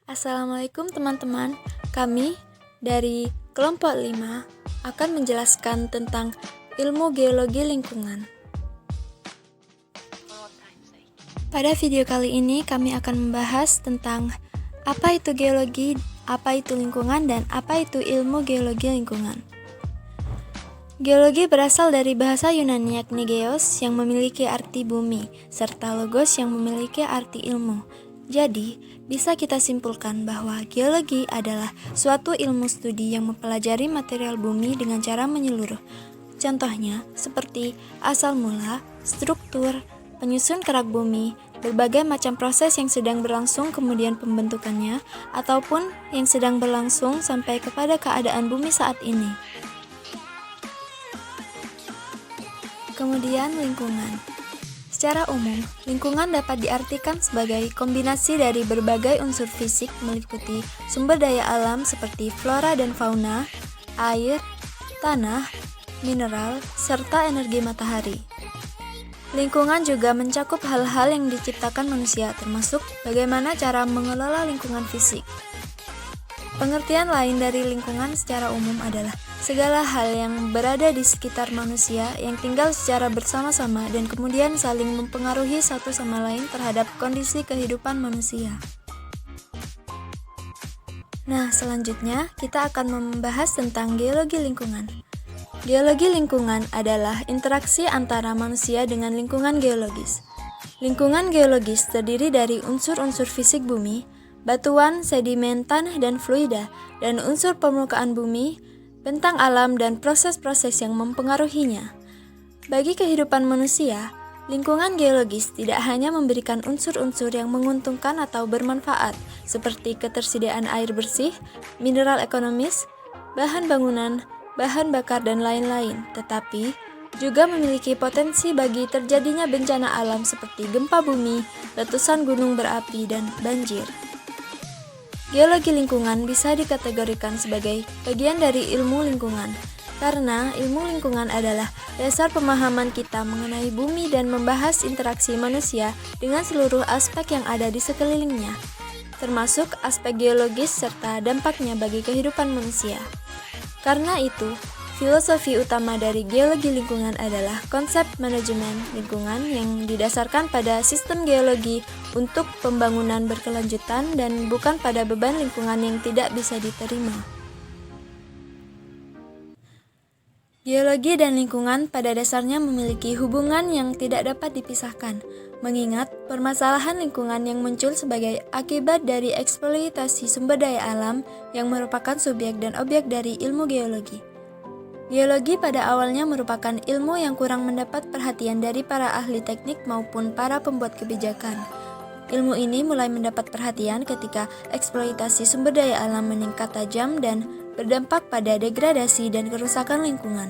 Assalamualaikum teman-teman, kami dari kelompok 5 akan menjelaskan tentang ilmu geologi lingkungan. Pada video kali ini kami akan membahas tentang apa itu geologi, apa itu lingkungan, dan apa itu ilmu geologi lingkungan. Geologi berasal dari bahasa Yunani yakni geos yang memiliki arti bumi, serta logos yang memiliki arti ilmu. Jadi, bisa kita simpulkan bahwa geologi adalah suatu ilmu studi yang mempelajari material bumi dengan cara menyeluruh. Contohnya, seperti asal mula, struktur, penyusun kerak bumi, berbagai macam proses yang sedang berlangsung kemudian pembentukannya, ataupun yang sedang berlangsung sampai kepada keadaan bumi saat ini. Kemudian lingkungan. Secara umum, lingkungan dapat diartikan sebagai kombinasi dari berbagai unsur fisik meliputi sumber daya alam seperti flora dan fauna, air, tanah, mineral, serta energi matahari. Lingkungan juga mencakup hal-hal yang diciptakan manusia, termasuk bagaimana cara mengelola lingkungan fisik. Pengertian lain dari lingkungan secara umum adalah segala hal yang berada di sekitar manusia yang tinggal secara bersama-sama dan kemudian saling mempengaruhi satu sama lain terhadap kondisi kehidupan manusia. Nah, selanjutnya kita akan membahas tentang geologi lingkungan. Geologi lingkungan adalah interaksi antara manusia dengan lingkungan geologis. Lingkungan geologis terdiri dari unsur-unsur fisik bumi, batuan, sedimen, tanah, dan fluida, dan unsur permukaan bumi, bentang alam, dan proses-proses yang mempengaruhinya. Bagi kehidupan manusia, lingkungan geologis tidak hanya memberikan unsur-unsur yang menguntungkan atau bermanfaat, seperti ketersediaan air bersih, mineral ekonomis, bahan bangunan, bahan bakar, dan lain-lain, tetapi juga memiliki potensi bagi terjadinya bencana alam seperti gempa bumi, letusan gunung berapi, dan banjir. Geologi lingkungan bisa dikategorikan sebagai bagian dari ilmu lingkungan, karena ilmu lingkungan adalah dasar pemahaman kita mengenai bumi dan membahas interaksi manusia dengan seluruh aspek yang ada di sekelilingnya, termasuk aspek geologis serta dampaknya bagi kehidupan manusia. Karena itu, filosofi utama dari geologi lingkungan adalah konsep manajemen lingkungan yang didasarkan pada sistem geologi untuk pembangunan berkelanjutan dan bukan pada beban lingkungan yang tidak bisa diterima. Geologi dan lingkungan pada dasarnya memiliki hubungan yang tidak dapat dipisahkan, mengingat permasalahan lingkungan yang muncul sebagai akibat dari eksploitasi sumber daya alam yang merupakan subjek dan objek dari ilmu geologi. Geologi pada awalnya merupakan ilmu yang kurang mendapat perhatian dari para ahli teknik maupun para pembuat kebijakan. Ilmu ini mulai mendapat perhatian ketika eksploitasi sumber daya alam meningkat tajam dan berdampak pada degradasi dan kerusakan lingkungan.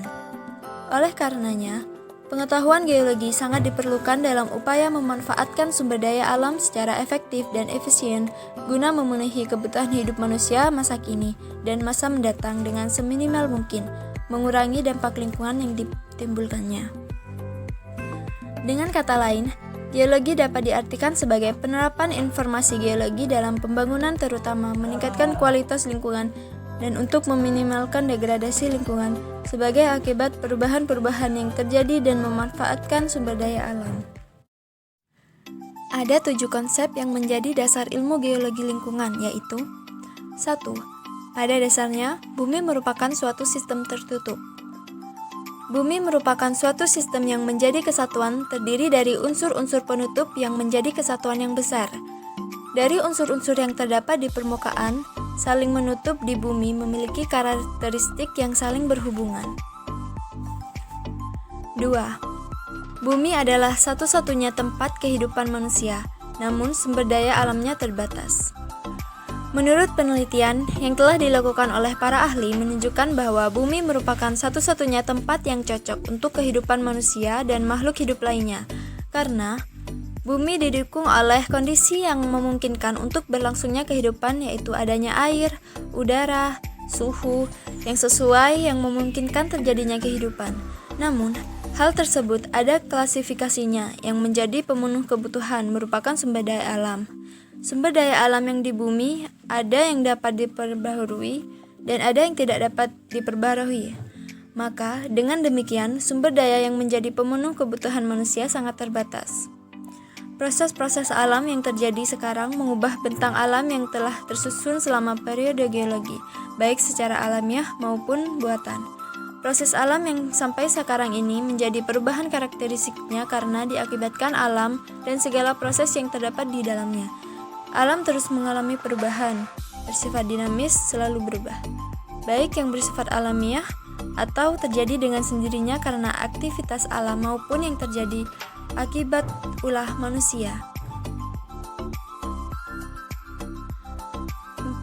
Oleh karenanya, pengetahuan geologi sangat diperlukan dalam upaya memanfaatkan sumber daya alam secara efektif dan efisien guna memenuhi kebutuhan hidup manusia masa kini dan masa mendatang dengan seminimal mungkin, mengurangi dampak lingkungan yang ditimbulkannya. Dengan kata lain, geologi dapat diartikan sebagai penerapan informasi geologi dalam pembangunan, terutama meningkatkan kualitas lingkungan dan untuk meminimalkan degradasi lingkungan sebagai akibat perubahan-perubahan yang terjadi dan memanfaatkan sumber daya alam. Ada 7 konsep yang menjadi dasar ilmu geologi lingkungan, yaitu 1. Pada dasarnya, bumi merupakan suatu sistem tertutup. Bumi merupakan suatu sistem yang menjadi kesatuan terdiri dari unsur-unsur penutup yang menjadi kesatuan yang besar. Dari unsur-unsur yang terdapat di permukaan, saling menutup di bumi memiliki karakteristik yang saling berhubungan. 2. Bumi adalah satu-satunya tempat kehidupan manusia, namun sumber daya alamnya terbatas. Menurut penelitian yang telah dilakukan oleh para ahli menunjukkan bahwa bumi merupakan satu-satunya tempat yang cocok untuk kehidupan manusia dan makhluk hidup lainnya, karena bumi didukung oleh kondisi yang memungkinkan untuk berlangsungnya kehidupan, yaitu adanya air, udara, suhu yang sesuai yang memungkinkan terjadinya kehidupan. Namun, hal tersebut ada klasifikasinya yang menjadi pemenuh kebutuhan merupakan sumber daya alam. Sumber daya alam yang di bumi ada yang dapat diperbaharui dan ada yang tidak dapat diperbaharui. Maka, dengan demikian, sumber daya yang menjadi pemenuh kebutuhan manusia sangat terbatas. Proses-proses alam yang terjadi sekarang mengubah bentang alam yang telah tersusun selama periode geologi, baik secara alamiah maupun buatan. Proses alam yang sampai sekarang ini menjadi perubahan karakteristiknya karena diakibatkan alam dan segala proses yang terdapat di dalamnya. Alam terus mengalami perubahan, bersifat dinamis, selalu berubah, baik yang bersifat alamiah atau terjadi dengan sendirinya karena aktivitas alam maupun yang terjadi akibat ulah manusia.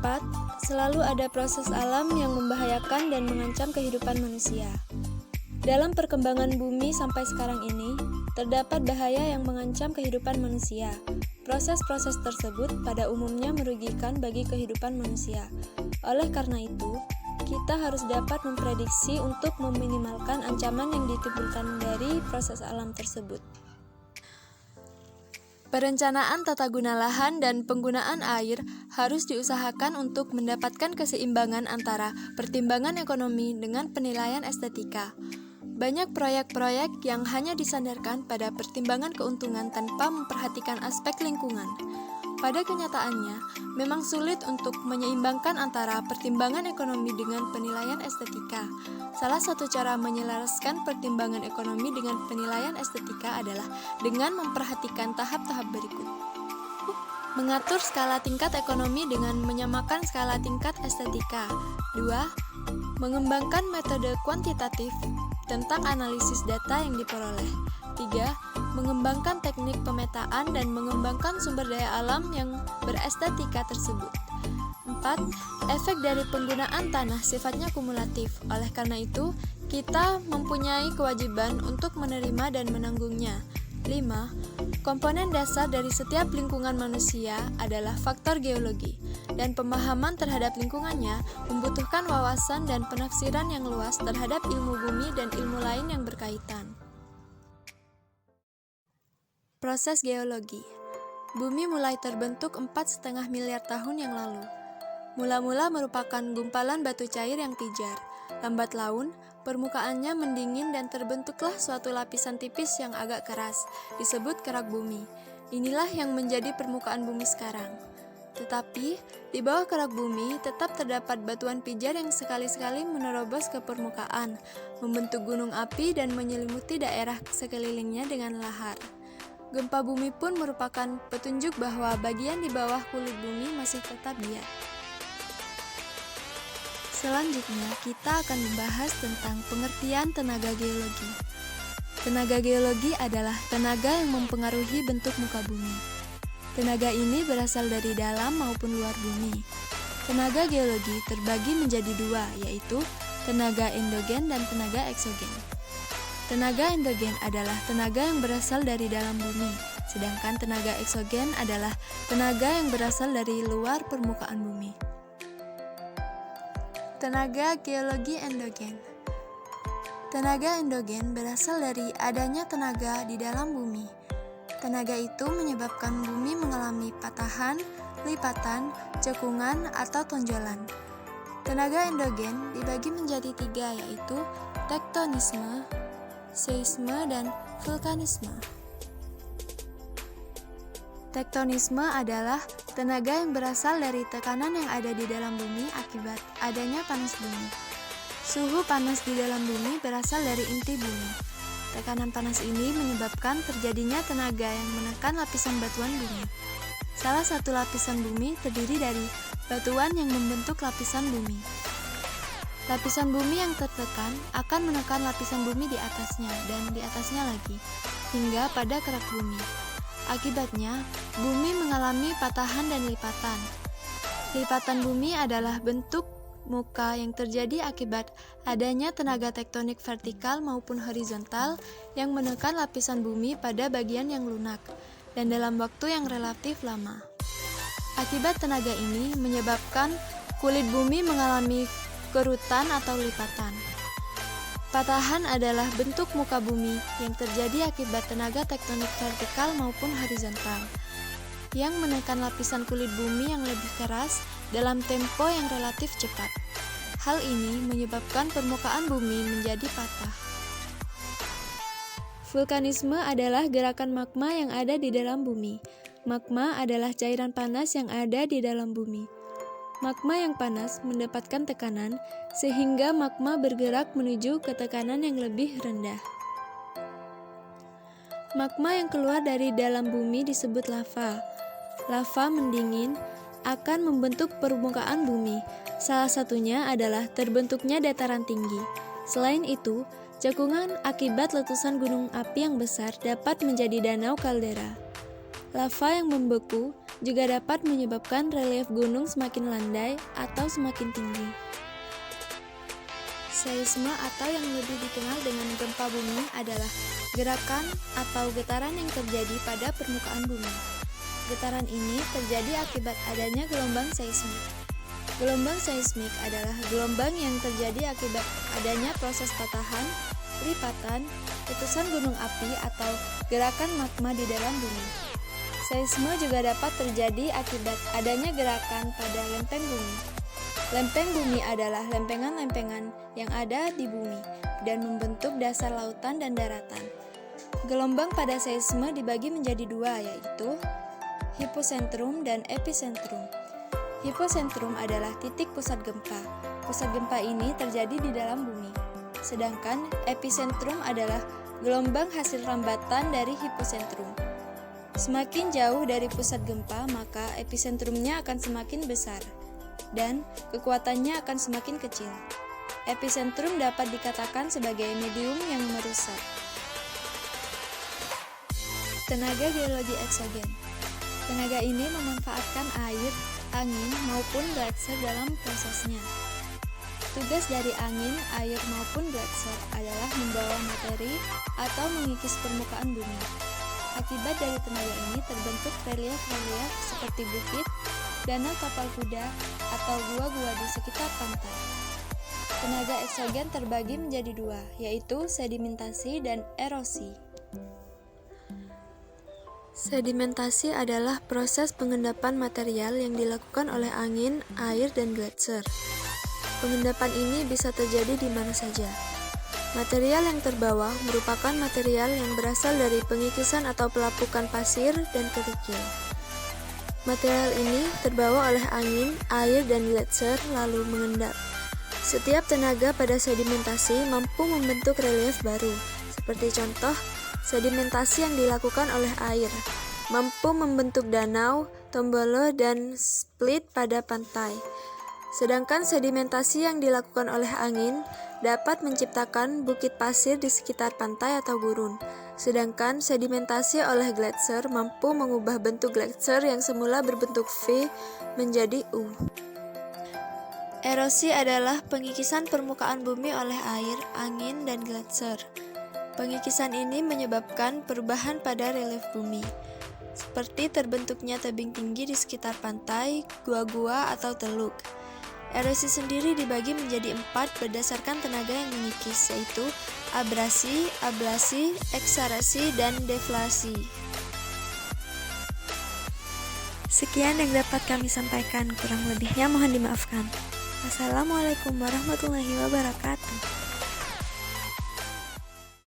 4. Selalu ada proses alam yang membahayakan dan mengancam kehidupan manusia. Dalam perkembangan bumi sampai sekarang ini, terdapat bahaya yang mengancam kehidupan manusia. Proses-proses tersebut pada umumnya merugikan bagi kehidupan manusia. Oleh karena itu, kita harus dapat memprediksi untuk meminimalkan ancaman yang ditimbulkan dari proses alam tersebut. Perencanaan tata guna lahan dan penggunaan air harus diusahakan untuk mendapatkan keseimbangan antara pertimbangan ekonomi dengan penilaian estetika. Banyak proyek-proyek yang hanya disandarkan pada pertimbangan keuntungan tanpa memperhatikan aspek lingkungan. Pada kenyataannya, memang sulit untuk menyeimbangkan antara pertimbangan ekonomi dengan penilaian estetika. Salah satu cara menyelaraskan pertimbangan ekonomi dengan penilaian estetika adalah dengan memperhatikan tahap-tahap berikut. Mengatur skala tingkat ekonomi dengan menyamakan skala tingkat estetika. 2. Mengembangkan metode kuantitatif tentang analisis data yang diperoleh. 3. Mengembangkan teknik pemetaan dan mengembangkan sumber daya alam yang berestetika tersebut. 4. Efek dari penggunaan tanah sifatnya kumulatif. Oleh karena itu, kita mempunyai kewajiban untuk menerima dan menanggungnya. 5. Komponen dasar dari setiap lingkungan manusia adalah faktor geologi, dan pemahaman terhadap lingkungannya membutuhkan wawasan dan penafsiran yang luas terhadap ilmu bumi dan ilmu lain yang berkaitan. Proses geologi. Bumi mulai terbentuk 4,5 miliar tahun yang lalu. Mula-mula merupakan gumpalan batu cair yang pijar. Lambat laun, permukaannya mendingin dan terbentuklah suatu lapisan tipis yang agak keras, disebut kerak bumi. Inilah yang menjadi permukaan bumi sekarang. Tetapi, di bawah kerak bumi tetap terdapat batuan pijar yang sekali-sekali menerobos ke permukaan, membentuk gunung api dan menyelimuti daerah sekelilingnya dengan lahar. Gempa bumi pun merupakan petunjuk bahwa bagian di bawah kulit bumi masih tetap diam. Selanjutnya, kita akan membahas tentang pengertian tenaga geologi. Tenaga geologi adalah tenaga yang mempengaruhi bentuk muka bumi. Tenaga ini berasal dari dalam maupun luar bumi. Tenaga geologi terbagi menjadi dua, yaitu tenaga endogen dan tenaga eksogen. Tenaga endogen adalah tenaga yang berasal dari dalam bumi, sedangkan tenaga eksogen adalah tenaga yang berasal dari luar permukaan bumi. Tenaga geologi endogen. Tenaga endogen berasal dari adanya tenaga di dalam bumi. Tenaga itu menyebabkan bumi mengalami patahan, lipatan, cekungan, atau tonjolan. Tenaga endogen dibagi menjadi tiga, yaitu tektonisme, seisme, dan vulkanisme. Tektonisme adalah tenaga yang berasal dari tekanan yang ada di dalam bumi akibat adanya panas bumi. Suhu panas di dalam bumi berasal dari inti bumi. Tekanan panas ini menyebabkan terjadinya tenaga yang menekan lapisan batuan bumi. Salah satu lapisan bumi terdiri dari batuan yang membentuk lapisan bumi. Lapisan bumi yang tertekan akan menekan lapisan bumi di atasnya dan di atasnya lagi, hingga pada kerak bumi. Akibatnya, bumi mengalami patahan dan lipatan. Lipatan bumi adalah bentuk muka yang terjadi akibat adanya tenaga tektonik vertikal maupun horizontal yang menekan lapisan bumi pada bagian yang lunak dan dalam waktu yang relatif lama. Akibat tenaga ini menyebabkan kulit bumi mengalami kerutan atau lipatan. Patahan adalah bentuk muka bumi yang terjadi akibat tenaga tektonik vertikal maupun horizontal. yang menekan lapisan kulit bumi yang lebih keras dalam tempo yang relatif cepat. Hal ini menyebabkan permukaan bumi menjadi patah. Vulkanisme adalah gerakan magma yang ada di dalam bumi. Magma adalah cairan panas yang ada di dalam bumi. Magma yang panas mendapatkan tekanan, sehingga magma bergerak menuju ke tekanan yang lebih rendah. Magma yang keluar dari dalam bumi disebut lava. Lava mendingin akan membentuk permukaan bumi. Salah satunya adalah terbentuknya dataran tinggi. Selain itu, cekungan akibat letusan gunung api yang besar dapat menjadi danau kaldera. Lava yang membeku juga dapat menyebabkan relief gunung semakin landai atau semakin tinggi. Seisme atau yang lebih dikenal dengan gempa bumi adalah gerakan atau getaran yang terjadi pada permukaan bumi. Getaran ini terjadi akibat adanya gelombang seismik. Gelombang seismik adalah gelombang yang terjadi akibat adanya proses patahan, lipatan, letusan gunung api atau gerakan magma di dalam bumi. Seisme juga dapat terjadi akibat adanya gerakan pada lempeng bumi. Lempeng bumi adalah lempengan-lempengan yang ada di bumi dan membentuk dasar lautan dan daratan. Gelombang pada seisme dibagi menjadi dua, yaitu hiposentrum dan epicentrum. Hiposentrum adalah titik pusat gempa. Pusat gempa ini terjadi di dalam bumi. Sedangkan epicentrum adalah gelombang hasil rambatan dari hiposentrum. Semakin jauh dari pusat gempa, maka epicentrumnya akan semakin besar dan kekuatannya akan semakin kecil. Epicentrum dapat dikatakan sebagai medium yang merusak. Tenaga geologi eksogen. Tenaga ini memanfaatkan air, angin, maupun gletser dalam prosesnya. Tugas dari angin, air, maupun gletser adalah membawa materi atau mengikis permukaan bumi. Akibat dari tenaga ini terbentuk relief-relief seperti bukit, danau tapal kuda, atau gua-gua di sekitar pantai. Tenaga eksogen terbagi menjadi dua, yaitu sedimentasi dan erosi. Sedimentasi adalah proses pengendapan material yang dilakukan oleh angin, air, dan gletser. Pengendapan ini bisa terjadi di mana saja. Material yang terbawa merupakan material yang berasal dari pengikisan atau pelapukan pasir dan kerikil. Material ini terbawa oleh angin, air, dan gletser lalu mengendap. Setiap tenaga pada sedimentasi mampu membentuk relief baru, seperti contoh sedimentasi yang dilakukan oleh air, mampu membentuk danau, tombolo, dan split pada pantai. Sedangkan sedimentasi yang dilakukan oleh angin dapat menciptakan bukit pasir di sekitar pantai atau gurun. Sedangkan sedimentasi oleh gletser mampu mengubah bentuk gletser yang semula berbentuk V menjadi U. Erosi adalah pengikisan permukaan bumi oleh air, angin, dan gletser. Pengikisan ini menyebabkan perubahan pada relief bumi, seperti terbentuknya tebing tinggi di sekitar pantai, gua-gua, atau teluk. Erosi sendiri dibagi menjadi 4 berdasarkan tenaga yang mengikis, yaitu abrasi, ablasi, eksarasi, dan deflasi. Sekian yang dapat kami sampaikan, kurang lebihnya mohon dimaafkan. Wassalamualaikum warahmatullahi wabarakatuh.